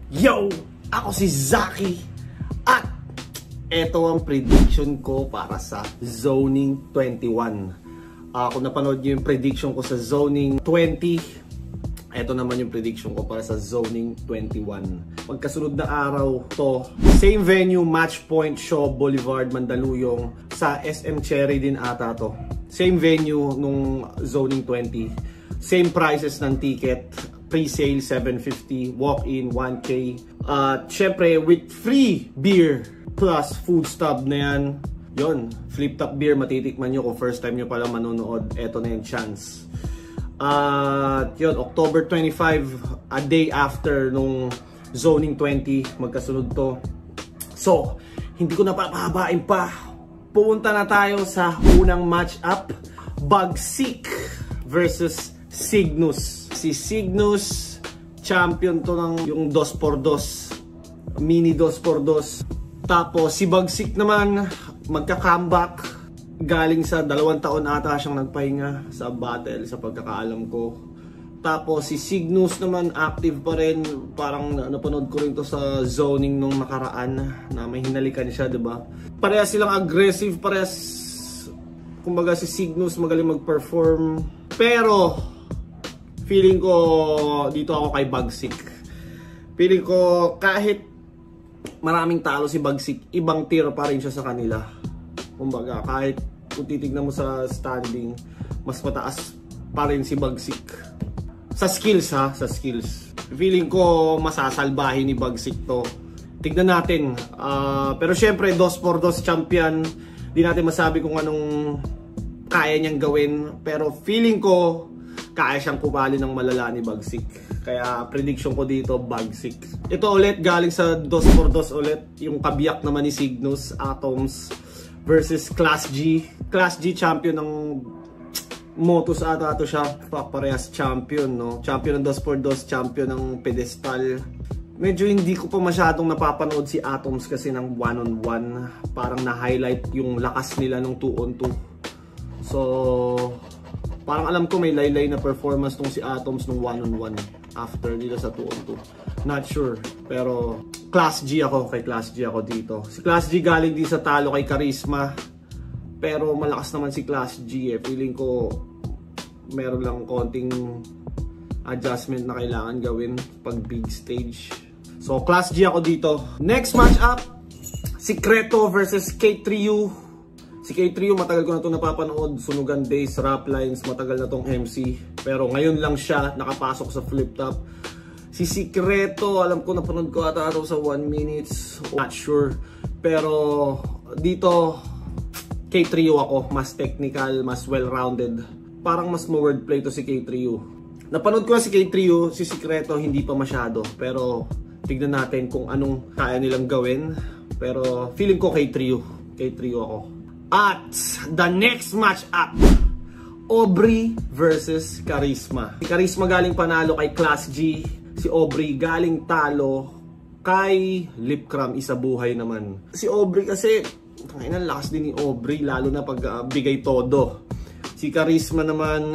Yo! Ako si Zaki at eto ang prediction ko para sa Zoning 21. Kung napanood nyo yung prediction ko sa Zoning 20, eto naman yung prediction ko para sa Zoning 21. Magkasunod na araw to, same venue, Match Point Shaw Boulevard, Mandaluyong, sa SM Cherry din ata to. Same venue nung Zoning 20. Same prices ng ticket. Pre-sale 750, walk-in 1K. Syempre with free beer plus food stub na yan. Yun, flip top beer matitikman nyo kung first time nyo pala manonood. Eto na yung chance. Yun, October 25, a day after nung Zoning 20, magkasunod to. So, hindi ko na papahabain pa. Pupunta na tayo sa unang match-up. Bagsik versus Cygnus. Si Cygnus, champion to ng yung 2x2, mini 2x2. Tapos si Bagsik naman, magka-comeback. Galing sa 2 taon ata siyang nagpahinga sa battle, sa pagkakaalam ko. Tapos si Cygnus naman, active pa rin. Parang napanood ko rin to sa Zoning nung nakaraan na may hinalikan siya, diba? Parehas silang aggressive, parehas. Kumbaga si Cygnus magaling mag-perform. Pero feeling ko dito ako kay Bagsik. Feeling ko kahit maraming talo si Bagsik, ibang tier pa rin siya sa kanila. Kumbaga kahit kung titignan mo sa standing, mas mataas pa rin si Bagsik. Sa skills ha, sa skills. Feeling ko masasalbahin ni Bagsik to. Tignan natin. Pero syempre 2x2 champion. Di natin masabi kung anong kaya niyang gawin. Pero feeling ko kaya siyang pumali ng malala ni Bagsik. Kaya prediction ko dito, Bagsik. Ito ulit, galing sa 2x2 ulit. Yung kabiyak naman ni Cygnus, Atoms versus Class G. Class G champion ng Motus ata ito siya. Parehas champion, no? Champion ng 2x2, champion ng pedestal. Medyo hindi ko pa masyadong napapanood si Atoms kasi ng 1-on-1. Parang na-highlight yung lakas nila ng 2-on-2. So parang alam ko may laylay na performance tong si Atoms nung 1-on-1 after nila sa 2-on-2. Not sure. Pero Class G ako. Kay Class G ako dito. Si Class G galing din sa talo kay Charisma. Pero malakas naman si Class G eh. Feeling ko meron lang konting adjustment na kailangan gawin pag big stage. So Class G ako dito. Next matchup, Secreto versus K3U. Si K3U, matagal ko na ito napapanood. Sunugan Days, Rap Lines, matagal na tong MC. Pero ngayon lang siya nakapasok sa flip top. Si Secreto, alam ko napanood ko ata sa 1 minutes. Not sure. Pero dito, K3U ako. Mas technical, mas well-rounded. Parang mas ma-wordplay to si K3U. Napanood ko na si K3U, si Secreto hindi pa masyado. Pero tignan natin kung anong kaya nilang gawin. Pero feeling ko K3U. K3U ako. At the next match up, Aubrey versus Charisma. Si Charisma galing panalo kay Class G. Si Aubrey galing talo kay Lipcram, isa buhay naman. Si Aubrey kasi, ang lakas din ni Aubrey, lalo na pag bigay todo. Si Charisma naman,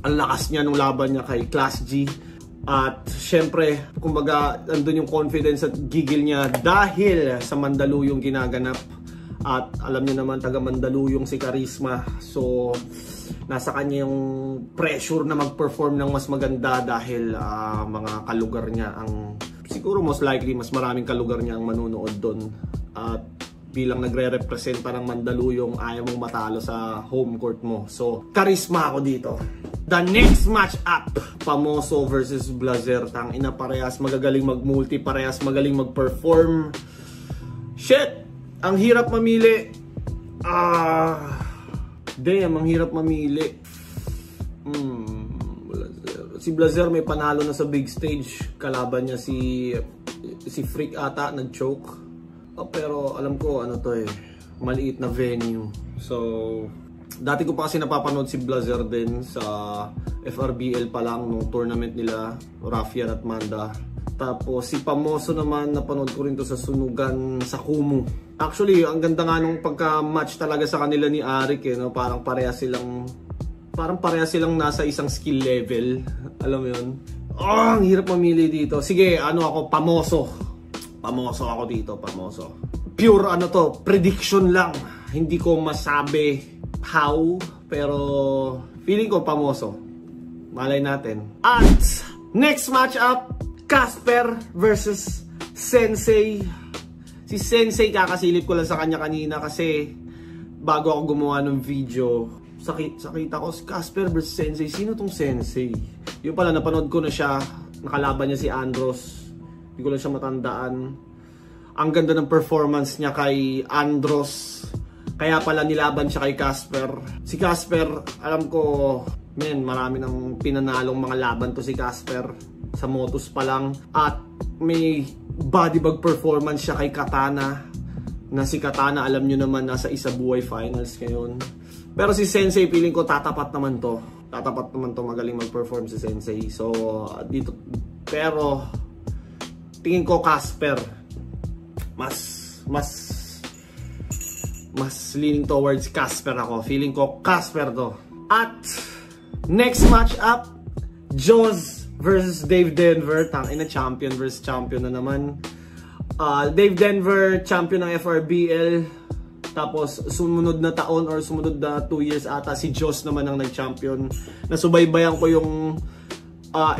ang lakas niya nung laban niya kay Class G. At syempre, kumbaga, andun yung confidence at gigil niya dahil sa Mandaluyong ginaganap. At alam niyo naman, taga Mandaluyong si Charisma. So, nasa kanya yung pressure na mag-perform ng mas maganda dahil mga kalugar niya ang, siguro most likely, mas maraming kalugar niya ang manunood doon. At bilang nagre-represent parang Mandaluyong, ayaw mong matalo sa home court mo. So, Charisma ako dito. The next match up, Pamoso versus Blazer. Tang ina, parehas magagaling mag-multi, parehas magaling mag-perform. Shit! Ang hirap mamili. Damn, ang hirap mamili. Si Blazer may panalo na sa big stage. Kalaban niya si Freak ata, nag-choke. Pero alam ko ano to eh, maliit na venue. So, dati ko pa kasi napapanood si Blazer din sa FRBL pa lang nung tournament nila, Raffian at Manda. Tapos si Pamoso naman, napanood ko rin to sa Sunugan sa Kumu. Actually, ang ganda nga nung pagka-match talaga sa kanila ni Arik eh, no? Parang pareha silang nasa isang skill level. Alam mo yun? Oh, ang hirap mamili dito. Sige, ano ako, pamoso. Pamoso ako dito, pamoso. Pure ano to, prediction lang. Hindi ko masabi how, pero feeling ko pamoso. Malay natin. At next matchup, Casper versus Sensei. Si Sensei, kakasilip ko lang sa kanya kanina kasi bago ako gumawa ng video, sakita ko si Casper versus Sensei. Sino tong Sensei? Yung pala, napanood ko na siya. Nakalaban niya si Andros. Hindi ko lang siya matandaan. Ang ganda ng performance niya kay Andros. Kaya pala nilaban siya kay Casper. Si Casper, alam ko, marami nang pinanalong mga laban to si Casper. Sa Motus pa lang. At may bodybag performance siya kay Katana. Na si Katana, alam nyo naman, nasa Isa Buhay Finals ngayon. Pero si Sensei, feeling ko tatapat naman to. Tatapat naman to, magaling mag-perform si Sensei. So, dito, pero tingin ko Casper mas leaning towards Casper ako. Feeling ko Casper to. At next match up, Jaws versus Dave Denver. Tangina, champion versus champion na naman. Dave Denver, champion ng FRBL. Tapos sumunod na taon or sumunod na 2 years ata, si Jaws naman ang nag-champion. Nasubaybayan ko yung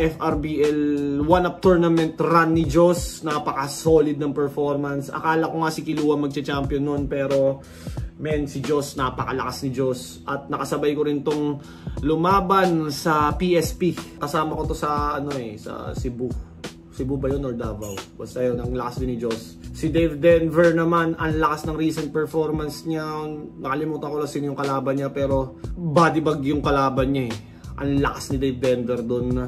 FRBL 1-up tournament run ni Jaws. Napaka-solid ng performance. Akala ko nga si Kilua magcha-champion noon, pero si Jaws, napakalakas ni Jaws. At nakasabay ko rin tong lumaban sa PSP. Kasama ko to sa sa Cebu. Cebu ba yun or Davao? Basta yun, ang lakas din ni Jaws. Si Dave Denver naman, ang lakas ng recent performance niya. Nakalimutan ko lang sino yung kalaban niya, pero bodybag yung kalaban niya eh. Ang lakas ni Dave Denver doon.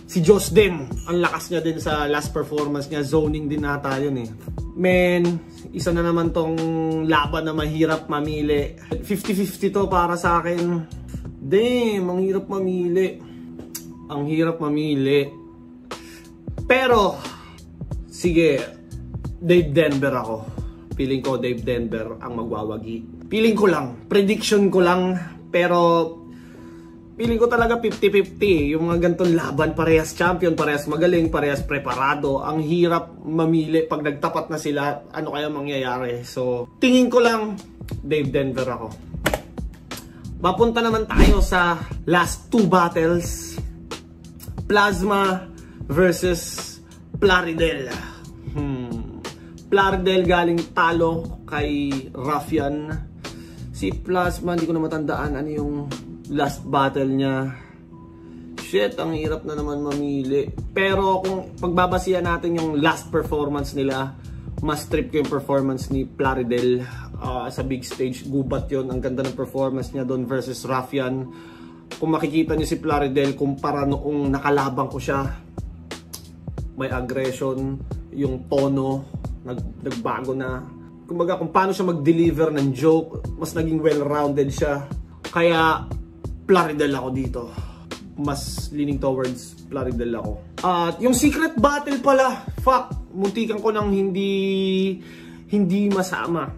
Si Jaws din, ang lakas niya din sa last performance niya. Zoning din nata yun eh. Isa na naman tong laban na mahirap mamili. 50-50 to para sa akin. Damn, ang hirap mamili. Ang hirap mamili. Pero, sige, Dave Denver ako. Feeling ko Dave Denver ang magwawagi. Feeling ko lang, prediction ko lang, pero feeling ko talaga 50-50. Yung mga ganitong laban, parehas champion, parehas magaling, parehas preparado. Ang hirap mamili pag nagtapat na sila, ano kaya mangyayari. So, tingin ko lang, Dave Denver ako. Papunta naman tayo sa last 2 battles. Plasma versus Plaridel. Plaridel galing talo kay Ruffian. Si Plasma, hindi ko na matandaan ano yung last battle niya. Shit, ang hirap na naman mamili. Pero kung pagbabasihan natin yung last performance nila, mas trip ko yung performance ni Plaridel sa big stage. Gubat yon. Ang ganda ng performance niya doon versus Ruffian. Kung makikita niyo si Plaridel, kumpara noong nakalabang ko siya, may aggression, yung tono, nagbago na. Kumbaga, kung paano siya mag-deliver ng joke, mas naging well-rounded siya. Kaya, Plaridel ako dito. Mas leaning towards Plaridel ako. At yung secret battle pala, fuck, muntikan ko nang hindi masama.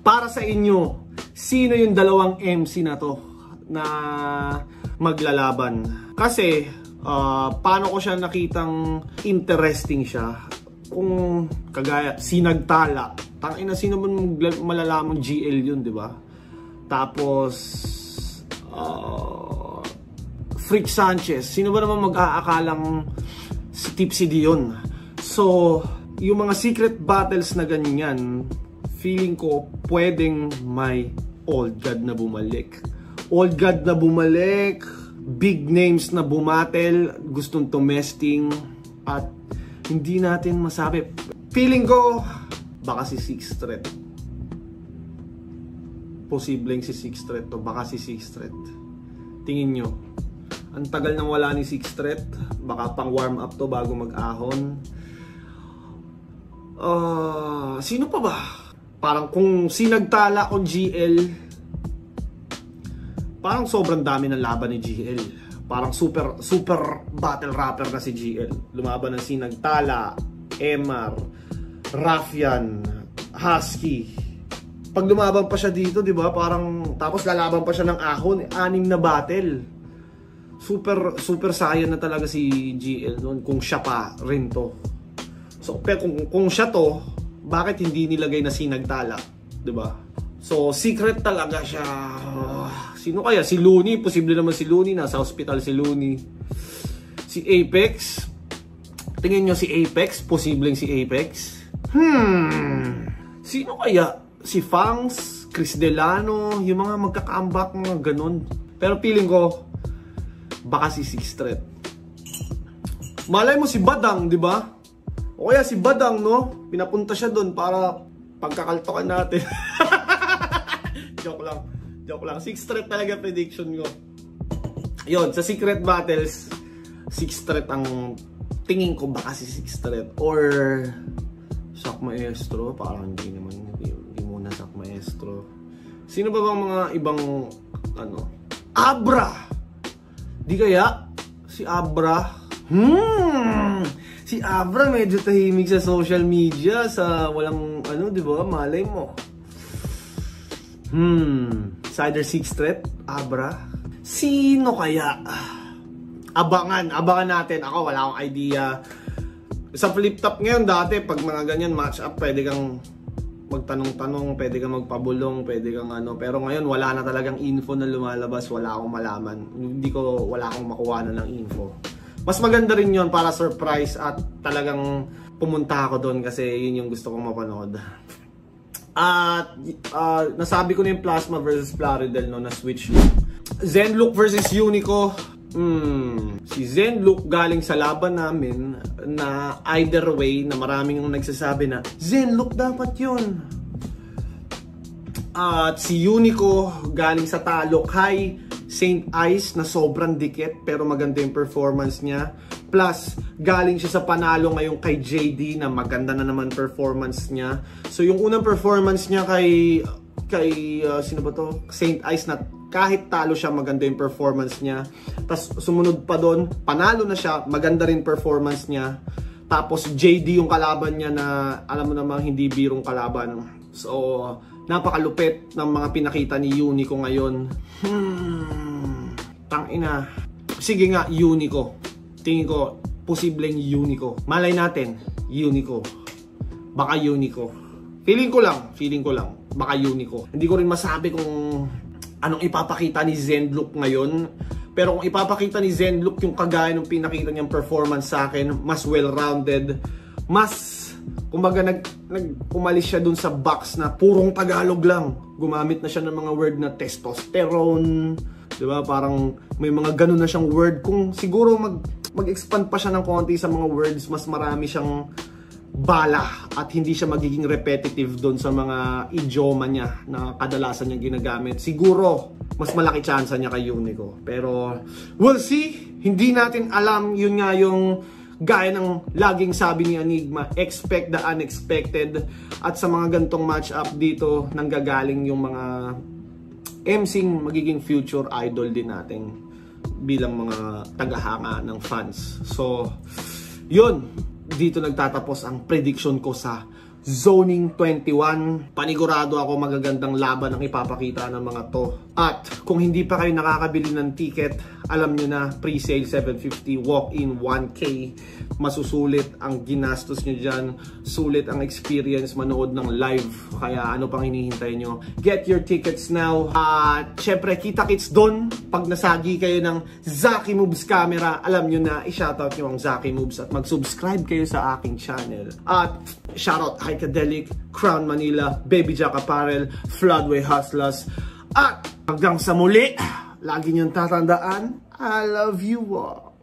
Para sa inyo, sino yung dalawang MC na to na maglalaban? Kasi, paano ko siya nakitang interesting siya. Kung kagaya, Sinagtala. Tangina, sino man malalamang GL yun, di ba? Tapos, Freak Sanchez. Sino ba naman mag-aakalang si Tipsy Dion? So, yung mga secret battles na ganyan, feeling ko pwedeng may Old God na bumalik. Old God na bumalik, big names na bumatel, gustong tumesting, at hindi natin masabi. Feeling ko, baka si Sixth Threat. Posibleng si Sixth Threat to, baka si Sixth Threat. Tingin nyo, ang tagal nang wala ni Sixth Threat, baka pang warm up to bago mag-ahon. Sino pa ba? Parang kung Sinagtala o GL, parang sobrang dami ng laban ni GL. Parang super battle rapper na si GL. Lumaban ng Sinagtala, MR, Ruffian, Husky. Pag lumaban pa siya dito, di ba? Parang tapos lalaban pa siya ng ahon, 6 na battle. super saiyan na talaga si GL noon kung siya pa rin to. So, pero kung siya to, bakit hindi nilagay na sinagtala? Diba? So, secret talaga siya. Sino kaya? Si Looney. Posible naman si Looney. Nasa hospital si Looney. Si Apex. Tingin nyo si Apex. Posibleng si Apex. Sino kaya? Si Fangs, Chris Delano, yung mga magka-comeback, mga ganun. Pero feeling ko, baka si Six Threat. Malay mo si Badang, di ba? O kaya si Badang, no? Pinapunta siya doon para pagkakaltokan natin. Joke lang. Six Threat talaga prediction ko. Yon, sa Secret Battles, Six Threat ang tingin ko, baka si Six Threat. Or Shock Maestro, parang hindi muna Shock Maestro. Sino ba bang mga ibang Abra? Di kaya si Abra? Si Abra medyo tahimik sa social media, sa walang di ba? Malay mo. It's either Six Threat, Abra. Sino kaya? Abangan natin. Ako wala akong idea. Sa flip top ngayon dati, pag mga ganyan match up, pwede kang magtanong-tanong, pwede kang magpabulong, pwede kang pero ngayon wala na talagang info na lumalabas, wala akong malaman. Wala akong makuha na ng info. Mas maganda rin yon para surprise at talagang pumunta ako doon kasi yun yung gusto kong mapanood. At nasabi ko na yung Plasma versus Plaridel na switch. Zenlook versus Unico. Si Zenlook galing sa laban namin na either way na maraming nagsasabi na Zenlook dapat yun. At si Unico galing sa talo kay St. Ice na sobrang dikit pero maganda yung performance niya. Plus, galing siya sa panalo ngayon kay JD na maganda na naman performance niya. So yung unang performance niya kay sino ba to? St. Ice na kahit talo siya, maganda yung performance niya. Tapos sumunod pa doon, panalo na siya, maganda rin performance niya. Tapos JD yung kalaban niya na alam mo namang hindi birong kalaban. So napakalupit ng mga pinakita ni Unico ngayon. Tangina. Sige nga, Unico. Tingin ko, posibleng Unico. Malay natin, Unico. Baka Unico. Feeling ko lang. Baka Unico. Hindi ko rin masabi kung anong ipapakita ni Zenlook ngayon. Pero kung ipapakita ni Zenlook yung kagaya ng pinakita niyang performance sa akin, mas well-rounded, kumbaga umalis siya dun sa box na purong Tagalog lang. Gumamit na siya ng mga word na testosterone, diba? Parang may mga ganun na siyang word. Kung siguro mag-expand pa siya ng konti sa mga words, mas marami siyang bala at hindi siya magiging repetitive doon sa mga idioma niya na kadalasan niyang ginagamit. Siguro, mas malaki chance niya kay Unico. Pero, we'll see. Hindi natin alam. Yun nga yung gaya ng laging sabi ni Enigma, expect the unexpected. At sa mga gantong match-up dito, nanggagaling yung mga MCing magiging future idol din natin bilang mga tagahanga ng fans. So, yun. Dito nagtatapos ang prediction ko sa Zoning 21. Panigurado ako magagandang laban ang ipapakita ng mga to. At kung hindi pa kayo nakakabili ng ticket, alam nyo na, pre-sale 750, walk-in 1K. Masusulit ang ginastos nyo dyan. Sulit ang experience manood ng live. Kaya ano pang hinihintay nyo? Get your tickets now. At syempre, kita-kits doon. Pag nasagi kayo ng Zaki Moves Camera, alam nyo na, i-shoutout nyo ang Zaki Moves at mag-subscribe kayo sa aking channel. At shoutout Hikadelic, Crown Manila, Baby Jack Apparel, Floodway Hustlers. At hanggang sa muli, lagi niyong tatandaan, I love you all.